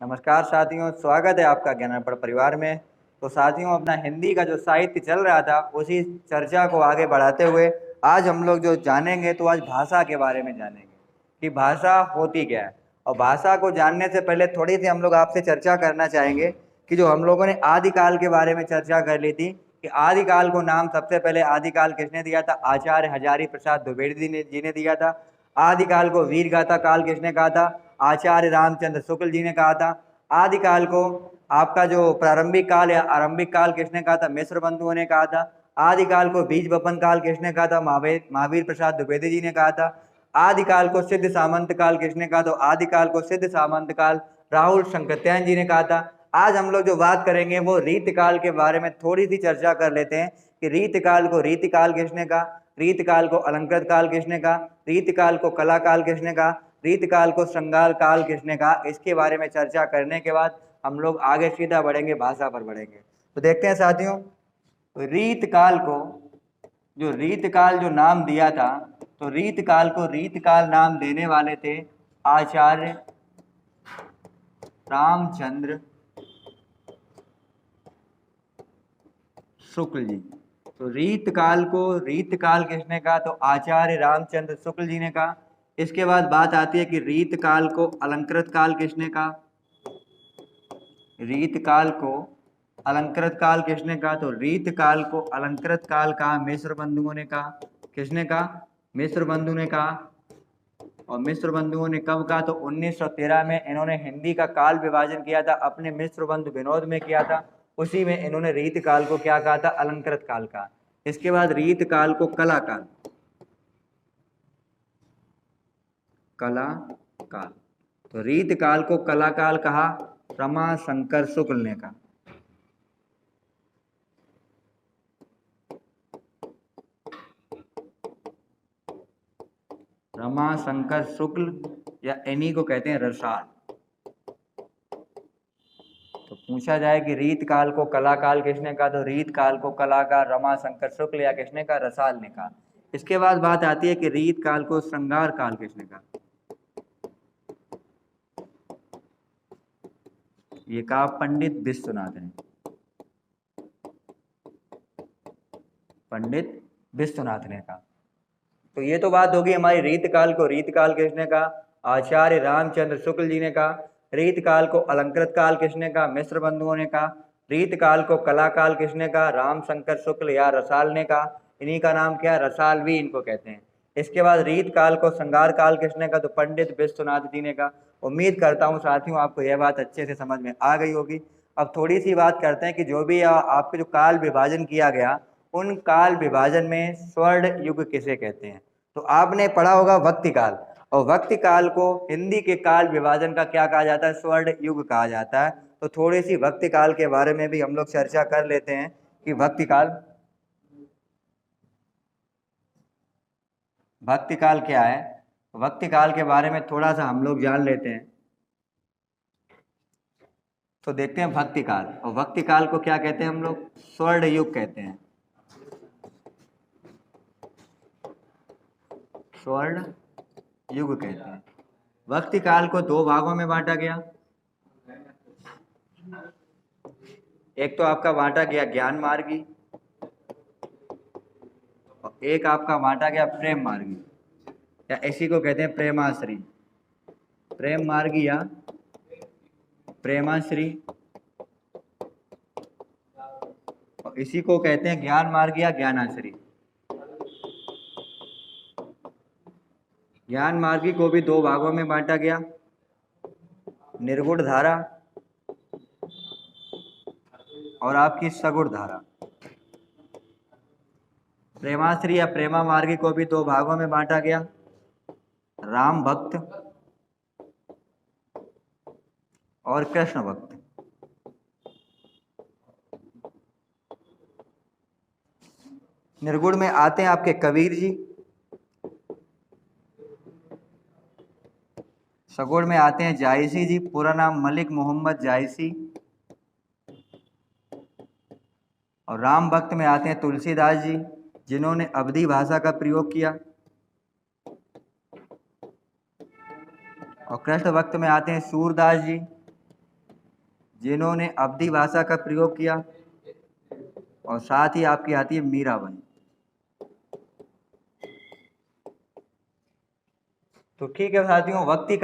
नमस्कार साथियों, स्वागत है आपका ज्ञानार्पण परिवार में। तो साथियों, अपना हिंदी का जो साहित्य चल रहा था उसी चर्चा को आगे बढ़ाते हुए आज हम लोग जो जानेंगे तो आज भाषा के बारे में जानेंगे कि भाषा होती क्या है। और भाषा को जानने से पहले थोड़ी सी हम लोग आपसे चर्चा करना चाहेंगे कि जो हम लोगों ने आदिकाल के बारे में चर्चा कर ली थी कि आदिकाल को नाम सबसे पहले आदिकाल किसने दिया था? आचार्य हजारी प्रसाद द्विवेदी जी ने दिया था। आदिकाल को वीर गाथा काल किसने कहा था? आचार्य रामचंद्र शुक्ल जी ने कहा था। आदिकाल को आपका जो प्रारंभिक काल या आरंभिक काल किसने कहा था? मिश्र बंधुओं ने कहा था। आदिकाल को बीज बपन काल किसने कहा था? महावीर प्रसाद द्विवेदी जी ने कहा था। आदिकाल को सिद्ध सामंत काल किसने कहा? तो आदिकाल को सिद्ध सामंत काल राहुल शंकरत्यायन जी ने कहा था। आज हम लोग जो बात करेंगे वो रीतकाल के बारे में थोड़ी सी चर्चा कर लेते हैं कि रीतकाल को रीतिकाल किसने कहा, रीतकाल को अलंकृत काल किसने कहा, रीतकाल को कला काल किसने कहा, रीतकाल को श्रृंगार काल किसने कहा। इसके बारे में चर्चा करने के बाद हम लोग आगे सीधा बढ़ेंगे, भाषा पर बढ़ेंगे। तो देखते हैं साथियों, रीतकाल को जो नाम दिया था, तो रीतकाल को रीतकाल नाम देने वाले थे आचार्य रामचंद्र शुक्ल जी। तो रीतकाल को रीतकाल किसने कहा? तो आचार्य रामचंद्र शुक्ल जी ने कहा। इसके बाद बात आती है कि रीतकाल को अलंकृत काल किसने कहा? रीतकाल को अलंकृत काल किसने कहा? तो रीतकाल को अलंकृत काल कहा मिश्र बंधुओं ने कहा। किसने कहा? मिश्र बंधु ने कहा। और मिश्र बंधुओं ने कब कहा? तो 1913 में इन्होंने हिंदी का काल विभाजन किया था, अपने मिश्र बंधु विनोद में किया था। उसी में इन्होंने रीतकाल को क्या कहा था? अलंकृत काल कहा। इसके बाद रीतकाल को कला काल तो रीतकाल को कला काल कहा रमाशंकर शुक्ल ने कहा। रमाशंकर शुक्ल या इन्हीं को कहते हैं रसाल। तो पूछा जाए कि रीतकाल को कलाकाल किसने कहा? तो रीतकाल को कलाकार रमाशंकर शुक्ल या किसने कहा? रसाल ने कहा। इसके बाद बात आती है कि रीतकाल को श्रृंगार काल किसने कहा? ये कहा पंडित विश्वनाथ ने। पंडित विश्वनाथ ने कहा। तो ये तो बात होगी हमारी रीतकाल को रीतकाल किसने कहा? आचार्य रामचंद्र शुक्ल जी ने कहा। रीतकाल को अलंकृत काल किसने कहा? मिश्र बंधुओं ने कहा। रीतकाल को कलाकाल किसने कहा? रामशंकर शुक्ल या रसाल ने कहा। इन्हीं का नाम क्या है? रसाल भी इनको कहते हैं। इसके बाद रीतकाल को श्रृंगार काल किसने कहा? तो पंडित विश्वनाथ जी ने कहा। उम्मीद करता हूँ साथियों आपको यह बात अच्छे से समझ में आ गई होगी। अब थोड़ी सी बात करते हैं कि जो भी आपके जो काल विभाजन किया गया, उन काल विभाजन में स्वर्ण युग किसे कहते हैं? तो आपने पढ़ा होगा वक्ति काल, और वक्ति काल को हिंदी के काल विभाजन का क्या कहा जाता है? स्वर्ण युग कहा जाता है। तो थोड़ी सी वक्ति काल के बारे में भी हम लोग चर्चा कर लेते हैं कि वक्ति काल क्या है। वक्ति काल के बारे में थोड़ा सा हम लोग जान लेते हैं। तो देखते हैं भक्ति काल, और भक्ति काल को क्या कहते हैं हम लोग? स्वर्ण युग कहते हैं। स्वर्ण युग कहते हैं। वक्ति काल को दो भागों में बांटा गया। एक तो आपका बांटा गया ज्ञान मार्गी, और एक आपका बांटा गया प्रेम मार्गी, या इसी को कहते हैं प्रेमाश्री। प्रेम मार्गी या प्रेमाश्री, और इसी को कहते हैं ज्ञान मार्गी या ज्ञानाश्री। ज्ञान मार्गी को भी दो भागों में बांटा गया, निर्गुण धारा और आपकी सगुण धारा। प्रेमाश्री या प्रेमा मार्गी को भी दो भागों में बांटा गया, राम भक्त और कृष्ण भक्त। निर्गुण में आते हैं आपके कबीर जी, सगुण में आते हैं जायसी जी, पूरा नाम मलिक मोहम्मद जायसी, और राम भक्त में आते हैं तुलसीदास जी, जिन्होंने अवधी भाषा का प्रयोग किया, और कृष्ण भक्त में आते हैं सूरदास जी, जिन्होंने अवधी भाषा का प्रयोग किया, और साथ ही आपकी आती है मीराबाई। तो ठीक है साथियों, वक्ति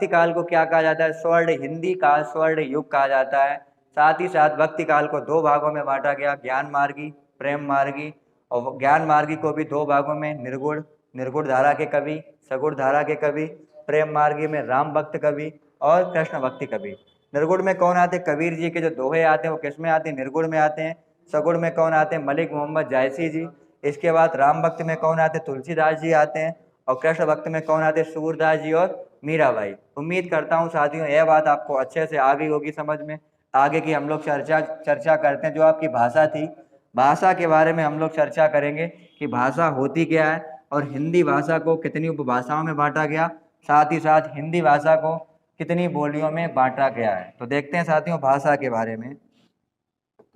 काल को क्या कहा जाता है? स्वर्ण हिंदी काल, स्वर्ण युग कहा जाता है। साथ ही साथ वक्ति काल को दो भागों में बांटा गया, ज्ञान मार्गी, प्रेम मार्गी। और ज्ञान मार्गी को भी दो भागों में, निर्गुण, निर्गुण धारा के कवि, सगुण धारा के कवि। प्रेम मार्गी में राम भक्त कवि और कृष्ण भक्ति कवि। निर्गुण में कौन आते हैं? कबीर जी के जो दोहे आते हैं वो किस में आते हैं? निर्गुण में आते हैं। सगुण में कौन आते हैं? मलिक मोहम्मद जायसी जी। इसके बाद राम भक्त में कौन आते हैं? तुलसीदास जी आते हैं। और कृष्ण भक्त में कौन आते हैं? सूरदास जी और मीराबाई। उम्मीद करता हूँ साथियों यह बात आपको अच्छे से आ गई होगी समझ में। आगे की हम लोग चर्चा करते हैं जो आपकी भाषा थी, भाषा के बारे में हम लोग चर्चा करेंगे कि भाषा होती क्या है और हिंदी भाषा को कितनी उपभाषाओं में बांटा गया, साथ ही साथ हिंदी भाषा को कितनी बोलियों में बांटा गया है। तो देखते हैं साथियों भाषा के बारे में।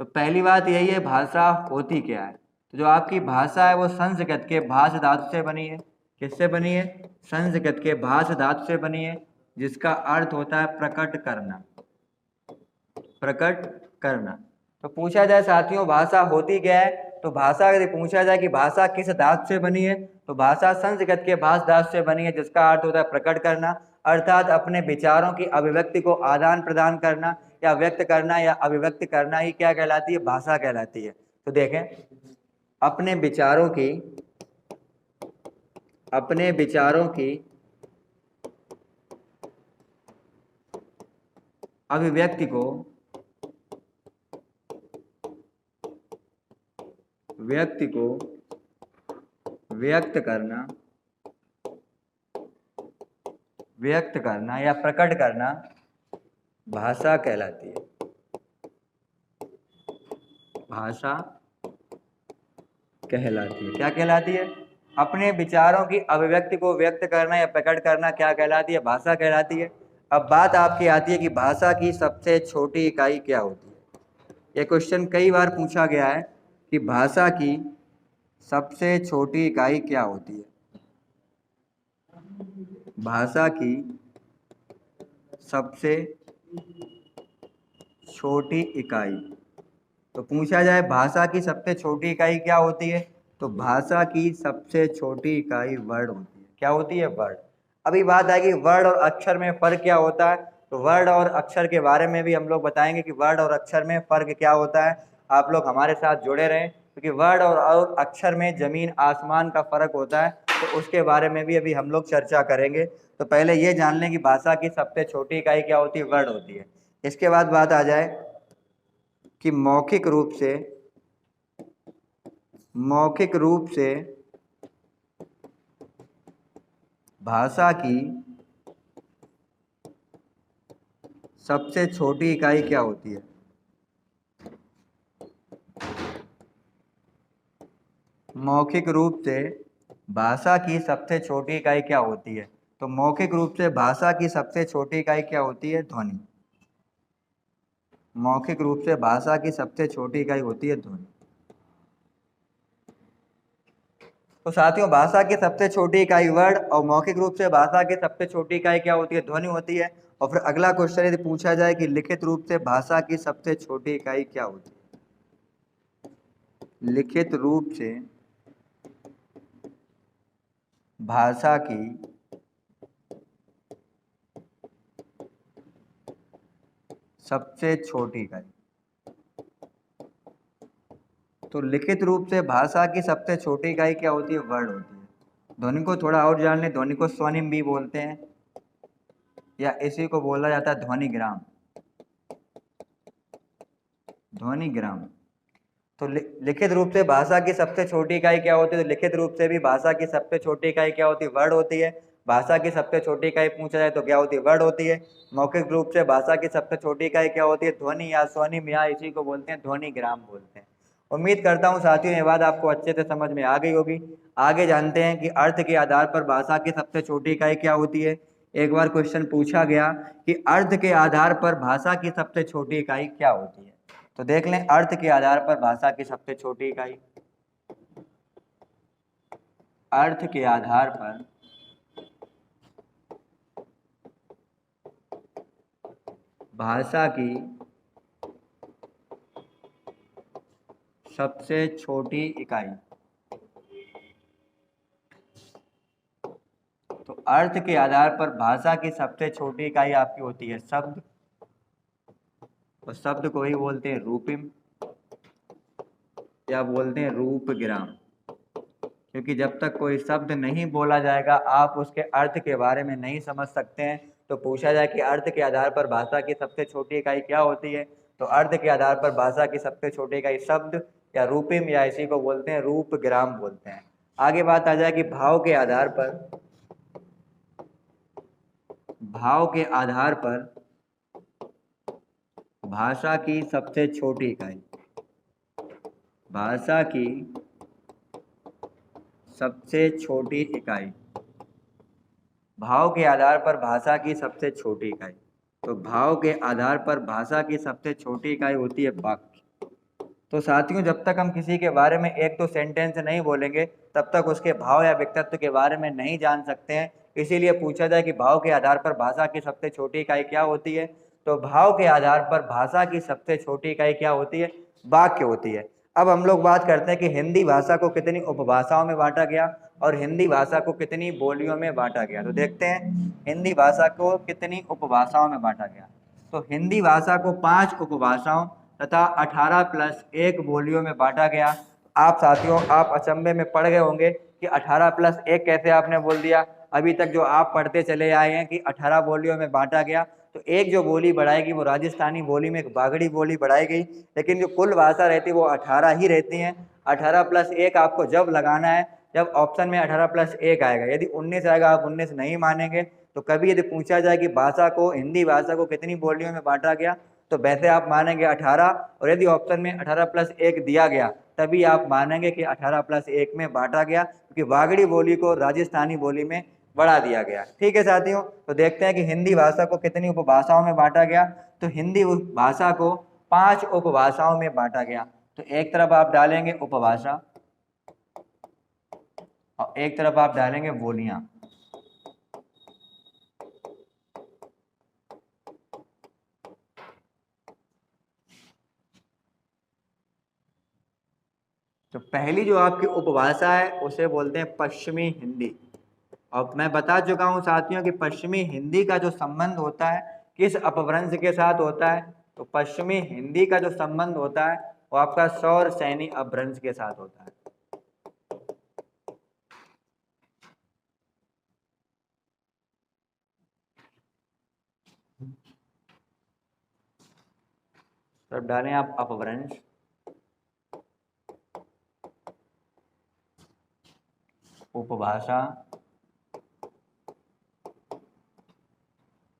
तो पहली बात यही है, भाषा होती क्या है? तो जो आपकी भाषा है वो संस्कृत के भाष धातु से बनी है। किससे बनी है? संस्कृत के भाष धातु से बनी है, जिसका अर्थ होता है प्रकट करना, प्रकट करना। तो पूछा जाए साथियों भाषा होती क्या है, तो भाषा यदि पूछा जाए कि भाषा किस धातु से बनी है, तो भाषा संस्कृत के भाष धातु से बनी है, जिसका अर्थ होता है प्रकट करना, अर्थात अपने विचारों की अभिव्यक्ति को आदान प्रदान करना या व्यक्त करना या अभिव्यक्ति करना ही क्या कहलाती है? भाषा कहलाती है। तो देखें, अपने विचारों की अभिव्यक्ति को व्यक्त करना या प्रकट करना भाषा कहलाती है। भाषा कहलाती है, क्या कहलाती है? अपने विचारों की अभिव्यक्ति को व्यक्त करना या प्रकट करना क्या कहलाती है? भाषा कहलाती है। अब बात आपकी आती है कि भाषा की सबसे छोटी इकाई क्या होती है। ये क्वेश्चन कई बार पूछा गया है कि भाषा की सबसे छोटी इकाई क्या होती है। भाषा की सबसे छोटी इकाई, तो पूछा जाए भाषा की सबसे छोटी इकाई क्या होती है, तो भाषा की सबसे छोटी इकाई वर्ड होती है। क्या होती है? वर्ड। अभी बात आएगी वर्ड और अक्षर में फर्क क्या होता है, तो वर्ड और अक्षर के बारे में भी हम लोग बताएंगे कि वर्ड और अक्षर में फर्क क्या होता है। आप लोग हमारे साथ जुड़े रहें, क्योंकि वर्ड और अक्षर में जमीन आसमान का फर्क होता है, तो उसके बारे में भी अभी हम लोग चर्चा करेंगे। तो पहले ये जान लें कि भाषा की सबसे छोटी इकाई क्या होती है? वर्ड होती है। इसके बाद बात आ जाए कि मौखिक रूप से भाषा की सबसे छोटी इकाई क्या होती है। मौखिक रूप से भाषा की सबसे छोटी इकाई क्या होती है, तो मौखिक रूप से भाषा की सबसे छोटी इकाई क्या होती है? ध्वनि। मौखिक रूप से भाषा की सबसे छोटी इकाई होती है ध्वनि। तो साथियों भाषा की सबसे छोटी इकाई वर्ड और मौखिक रूप से भाषा की सबसे छोटी इकाई क्या होती है? ध्वनि होती है। और फिर अगला क्वेश्चन यदि पूछा जाए कि लिखित रूप से भाषा की सबसे छोटी इकाई क्या होती है। लिखित रूप से भाषा की सबसे छोटी इकाई, तो लिखित रूप से भाषा की सबसे छोटी इकाई क्या होती है? वर्ड होती है। ध्वनि को थोड़ा और जान लें, ध्वनि को स्वनिम भी बोलते हैं या इसी को बोला जाता है ध्वनिग्राम। ध्वनिग्राम। तो लिखित रूप से भाषा की सबसे छोटी इकाई क्या होती है, तो लिखित रूप से भी भाषा की सबसे छोटी इकाई क्या होती है? वर्ड होती है। भाषा की सबसे छोटी इकाई पूछा जाए तो क्या होती है? वर्ड होती है। मौखिक रूप से भाषा की सबसे छोटी इकाई क्या होती है? ध्वनि या स्वनिम, या इसी को बोलते हैं ध्वनिग्राम बोलते हैं। उम्मीद करता हूँ साथियों ये बात आपको अच्छे से समझ में आ गई होगी। आगे जानते हैं कि अर्थ के आधार पर भाषा की सबसे छोटी इकाई क्या होती है। एक बार क्वेश्चन पूछा गया कि अर्थ के आधार पर भाषा की सबसे छोटी इकाई क्या होती है, तो देख लें अर्थ के आधार पर भाषा की सबसे छोटी इकाई। अर्थ के आधार पर भाषा की सबसे छोटी इकाई। तो अर्थ के आधार पर भाषा की सबसे छोटी इकाई आपकी होती है शब्द, और शब्द को ही बोलते हैं रूपिम या बोलते हैं रूपग्राम। क्योंकि जब तक कोई शब्द नहीं बोला जाएगा आप उसके अर्थ के बारे में नहीं समझ सकते हैं। तो पूछा जाए कि अर्थ के आधार पर भाषा की सबसे छोटी इकाई क्या होती है, तो अर्थ के आधार पर भाषा की सबसे छोटी इकाई शब्द या रूपिम या इसी को बोलते हैं रूपग्राम बोलते हैं। आगे बात आ जाए कि भाव के आधार पर भाषा की सबसे छोटी इकाई, भाषा की सबसे छोटी इकाई, भाव के आधार पर भाषा की सबसे छोटी इकाई। तो भाव के आधार पर भाषा की सबसे छोटी इकाई होती है वाक्य। तो साथियों, जब तक हम किसी के बारे में एक तो सेंटेंस नहीं बोलेंगे तब तक उसके भाव या व्यक्तित्व के बारे में नहीं जान सकते हैं। इसीलिए पूछा जाए कि भाव के आधार पर भाषा की सबसे छोटी इकाई क्या होती है, तो भाव के आधार पर भाषा की सबसे छोटी इकाई क्या होती है, वाक्य होती है। अब हम लोग बात करते हैं कि हिंदी भाषा को कितनी उपभाषाओं में बांटा गया और हिंदी भाषा को कितनी बोलियों में बांटा गया। तो देखते हैं हिंदी भाषा को कितनी उपभाषाओं में बांटा गया। तो हिंदी भाषा को 5 उपभाषाओं तथा 18+1 बोलियों में बांटा गया। आप साथियों, आप अचंभे में पड़ गए होंगे कि 18+1 कैसे आपने बोल दिया। अभी तक जो आप पढ़ते चले आए हैं कि 18 बोलियों में बांटा गया, तो एक जो बोली बढ़ाएगी वो राजस्थानी बोली में एक बागड़ी बोली बढ़ाई गई, लेकिन जो कुल भाषा रहती है वो 18 ही रहती हैं। 18+1 आपको जब लगाना है जब ऑप्शन में 18+1 आएगा। यदि 19 आएगा आप 19 नहीं मानेंगे। तो कभी यदि पूछा जाए कि भाषा को, हिंदी भाषा को कितनी बोलियों में बांटा गया, तो वैसे आप मानेंगे 18, और यदि ऑप्शन में 18+1 दिया गया तभी आप मानेंगे कि 18+1 में बांटा गया, क्योंकि बागड़ी बोली को राजस्थानी बोली में बढ़ा दिया गया। ठीक है साथियों, तो देखते हैं कि हिंदी भाषा को कितनी उपभाषाओं में बांटा गया। तो हिंदी भाषा को 5 उपभाषाओं में बांटा गया। तो एक तरफ आप डालेंगे उपभाषा और एक तरफ आप डालेंगे बोलियां। तो पहली जो आपकी उपभाषा है उसे बोलते हैं पश्चिमी हिंदी। और मैं बता चुका हूं साथियों कि पश्चिमी हिंदी का जो संबंध होता है किस अपभ्रंश के साथ होता है, तो पश्चिमी हिंदी का जो संबंध होता है वो आपका सौर सैनी अपभ्रंश के साथ होता है। तो डालें आप अपभ्रंश, उपभाषा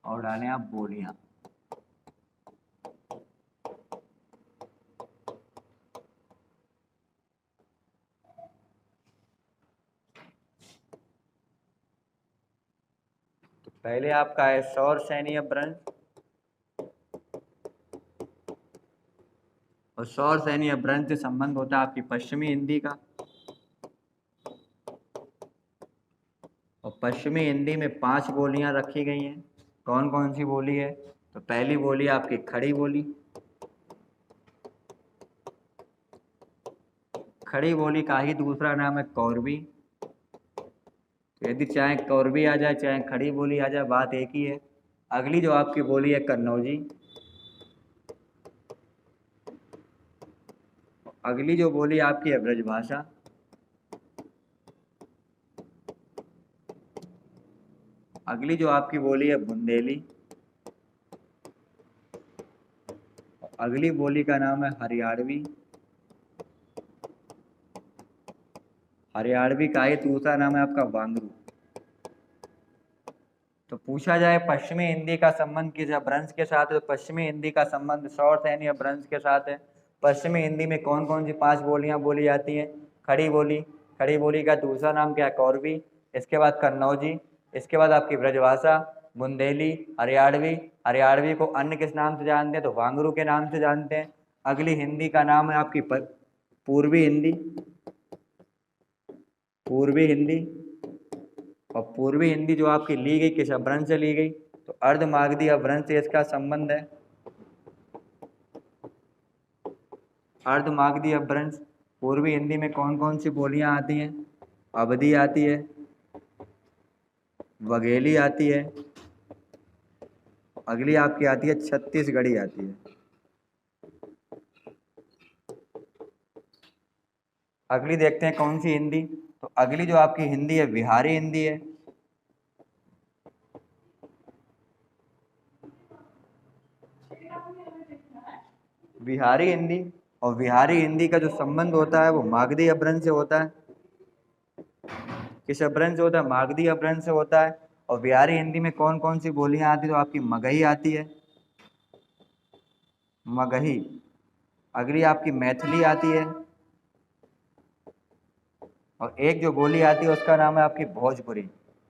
और डालें आप बोलियां। तो पहले आपका है सौर सैनी अपभ्रंश, और सौर सैनी अपभ्रंश से संबंध होता है आपकी पश्चिमी हिंदी का। और पश्चिमी हिंदी में 5 बोलियां रखी गई हैं। कौन कौन सी बोली है, तो पहली बोली आपकी खड़ी बोली। खड़ी बोली का ही दूसरा नाम है कौरवी। तो यदि चाहे कौरवी आ जाए चाहे खड़ी बोली आ जाए, बात एक ही है। अगली जो आपकी बोली है कन्नौजी। अगली जो बोली आपकी है ब्रजभाषा। अगली जो आपकी बोली है बुंदेली। अगली बोली का नाम है हरियाणवी। हरियाणवी का ही दूसरा नाम है आपका वांगरू। तो पूछा जाए पश्चिमी हिंदी का संबंध किस अपभ्रंश के साथ है, तो पश्चिमी हिंदी का संबंध सौर सैनी अपभ्रंश के साथ है। पश्चिमी हिंदी में कौन कौन सी 5 बोलियां बोली जाती हैं, खड़ी बोली। खड़ी बोली का दूसरा नाम क्या है, कौरवी। इसके बाद कन्नौजी। इसके बाद आपकी ब्रजभाषा, बुंदेली, हरियाणवी। हरियाणवी को अन्य किस नाम से जानते हैं, तो वांगरू के नाम से जानते हैं। अगली हिंदी का नाम है आपकी पूर्वी हिंदी। पूर्वी हिंदी। और पूर्वी हिंदी जो आपकी ली गई किस अपभ्रंश से ली गई, तो अर्धमागधी अपभ्रंश से इसका संबंध है। अर्धमागधी अपभ्रंश। पूर्वी हिंदी में कौन कौन सी बोलियां आती हैं? अवधी आती है, बघेली आती है, अगली आपकी आती है छत्तीसगढ़ी आती है। अगली देखते हैं कौन सी हिंदी। तो अगली जो आपकी हिंदी है बिहारी हिंदी है। बिहारी हिंदी, और बिहारी हिंदी का जो संबंध होता है वो मागधी अपभ्रंश से होता है। किस अपभ्रंश से होता है? मागधी अपभ्रंश से होता है। और बिहारी हिंदी में कौन कौन सी बोलियां आती है? तो आपकी मगही आती है, मगही। अगली आपकी मैथिली आती है, और एक जो बोली आती है उसका नाम है आपकी भोजपुरी।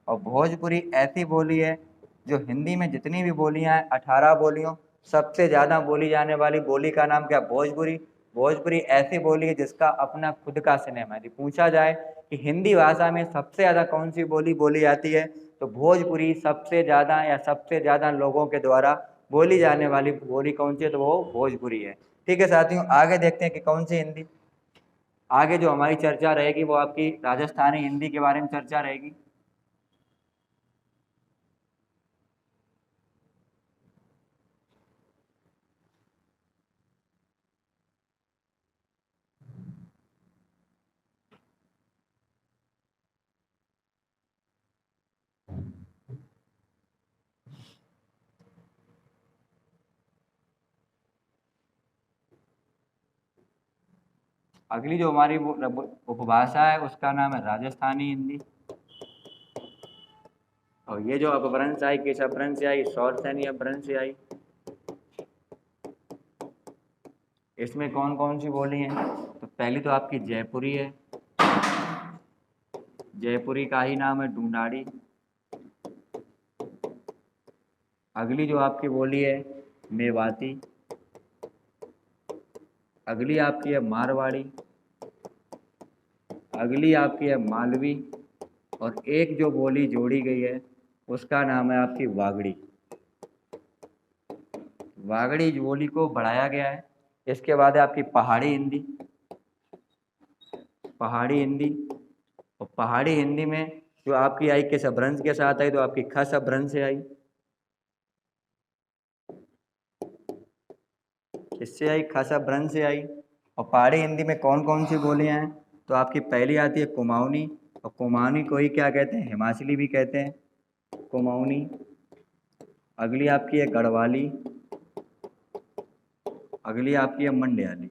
और भोजपुरी ऐसी बोली है जो हिंदी में जितनी भी बोलियां हैं 18 बोलियों सबसे ज़्यादा बोली जाने वाली बोली का नाम क्या? भोजपुरी। भोजपुरी ऐसी बोली है जिसका अपना खुद का सिनेमा है। यदि पूछा जाए कि हिंदी भाषा में सबसे ज़्यादा कौन सी बोली बोली जाती है, तो भोजपुरी सबसे ज़्यादा या सबसे ज़्यादा लोगों के द्वारा बोली जाने वाली बोली कौन सी है? तो वो भोजपुरी है। ठीक है साथियों, आगे देखते हैं कि कौन सी हिंदी। आगे जो हमारी चर्चा रहेगी वो आपकी राजस्थानी हिंदी के बारे में चर्चा रहेगी। अगली जो हमारी उपभाषा है उसका नाम है राजस्थानी हिंदी। और ये जो अपभ्रंश आई किस अपभ्रंश से आई? शौरसेनी अपभ्रंश से आई। इसमें कौन कौन सी बोली हैं? तो पहली तो आपकी जयपुरी है, जयपुरी का ही नाम है ढूंढाड़ी। अगली जो आपकी बोली है मेवाती। अगली आपकी है मारवाड़ी। अगली आपकी है मालवी। और एक जो बोली जोड़ी गई है उसका नाम है आपकी वागड़ी। वागड़ी बोली को बढ़ाया गया है। इसके बाद है आपकी पहाड़ी हिंदी। पहाड़ी हिंदी, और पहाड़ी हिंदी में जो आपकी आई किस अपभ्रंश के साथ आई? तो आपकी खस अपभ्रंश से आई। किससे आई? खस अपभ्रंश से आई। और पहाड़ी हिंदी में कौन कौन सी बोलियां हैं? तो आपकी पहली आती है कुमाऊनी, और कुमाऊनी को ही क्या कहते हैं? हिमाचली भी कहते हैं, कुमाऊनी। अगली आपकी है गढ़वाली। अगली आपकी है मंडयाली।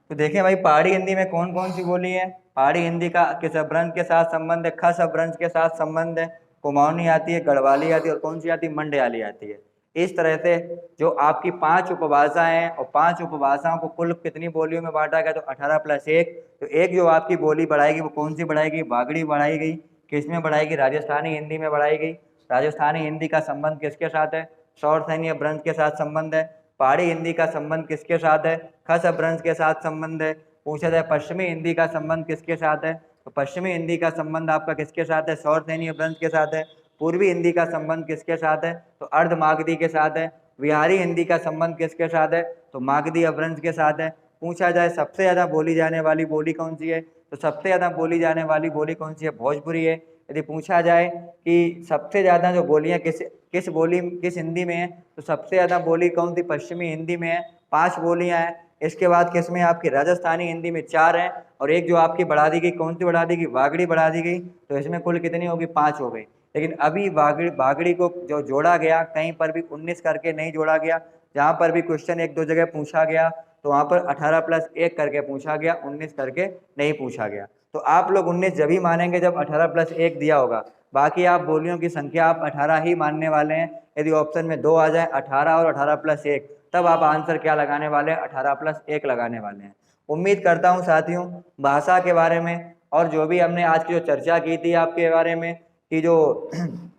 तो देखें भाई पहाड़ी हिंदी में कौन कौन सी बोली है। पहाड़ी हिंदी का किस अपभ्रंश के साथ संबंध है? खस अपभ्रंश के साथ संबंध है। कुमाऊनी आती है, गढ़वाली आती है, और कौन सी आती है? मंडयाली आती है। इस तरह से जो आपकी 5 उपभाषाएं हैं, और 5 उपभाषाओं को कुल कितनी बोलियों में बांटा गया? तो 18 + 1। तो एक जो आपकी बोली बढ़ाएगी वो कौन सी बढ़ाएगी? वागड़ी बढ़ाई गई। किसमें बढ़ाई गई? राजस्थानी हिंदी में बढ़ाई गई। राजस्थानी हिंदी का संबंध किसके साथ है? शौरसेनी अपभ्रंश के साथ संबंध है। पहाड़ी हिंदी का संबंध किसके साथ है? खस अपभ्रंश के साथ संबंध है। पूछा जाए पश्चिमी हिंदी का संबंध किसके साथ है? तो पश्चिमी हिंदी का संबंध आपका किसके साथ है? शौरसेनी अपभ्रंश के साथ है। पूर्वी हिंदी का संबंध किसके साथ है? तो अर्धमागधी के साथ है। बिहारी हिंदी का संबंध किसके साथ है? तो मागधी अपभ्रंश के साथ है। पूछा जाए सबसे ज़्यादा बोली जाने वाली बोली कौन सी है? तो सबसे ज़्यादा बोली जाने वाली बोली कौन सी है? भोजपुरी है। यदि पूछा जाए कि सबसे ज़्यादा जो बोलियां किस हिंदी में है, तो सबसे ज़्यादा बोली कौन सी? पश्चिमी हिंदी में है, 5 बोलियां हैं। इसके बाद किसमें? आपकी राजस्थानी हिंदी में 4 हैं, और एक जो आपकी बढ़ा दी गई, कौन सी बढ़ा दी गई? वागड़ी बढ़ा दी गई। तो इसमें कुल कितनी होगी? 5 हो गई। लेकिन अभी वागड़ी को जो जोड़ा गया, कहीं पर भी 19 करके नहीं जोड़ा गया। जहाँ पर भी क्वेश्चन 1-2 जगह पूछा गया तो वहाँ पर 18 + 1 करके पूछा गया, 19 करके नहीं पूछा गया। तो आप लोग 19 जब ही मानेंगे जब 18 + 1 दिया होगा। बाकी आप बोलियों की संख्या आप 18 ही मानने वाले हैं। यदि ऑप्शन में 2 आ जाए, 18 और 18 + 1, तब आप आंसर क्या लगाने वाले हैं? 18 + 1 लगाने वाले हैं। उम्मीद करता हूँ साथियों भाषा के बारे में और जो भी हमने आज की जो चर्चा की थी आपके बारे में कि जो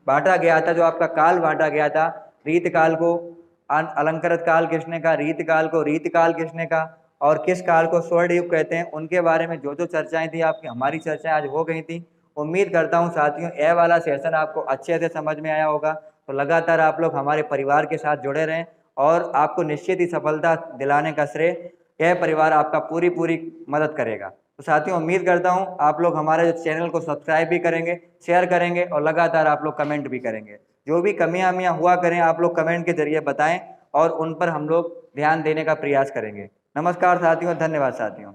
बांटा गया था, जो आपका काल बांटा गया था, रीत काल को अलंकृत काल किसने कहा, रीत काल को रीत काल किसने कहा, और किस काल को स्वर्ण युग कहते हैं, उनके बारे में जो जो चर्चाएं थी आपकी, हमारी चर्चाएं आज हो गई थी। उम्मीद करता हूं साथियों यह वाला सेशन आपको अच्छे से समझ में आया होगा। तो लगातार आप लोग हमारे परिवार के साथ जुड़े रहें और आपको निश्चित ही सफलता दिलाने का श्रेय यह परिवार आपका पूरी पूरी मदद करेगा। तो साथियों, उम्मीद करता हूँ आप लोग हमारे चैनल को सब्सक्राइब भी करेंगे, शेयर करेंगे और लगातार आप लोग कमेंट भी करेंगे। जो भी कमियां अमियां हुआ करें आप लोग कमेंट के जरिए बताएं और उन पर हम लोग ध्यान देने का प्रयास करेंगे। नमस्कार साथियों, धन्यवाद साथियों।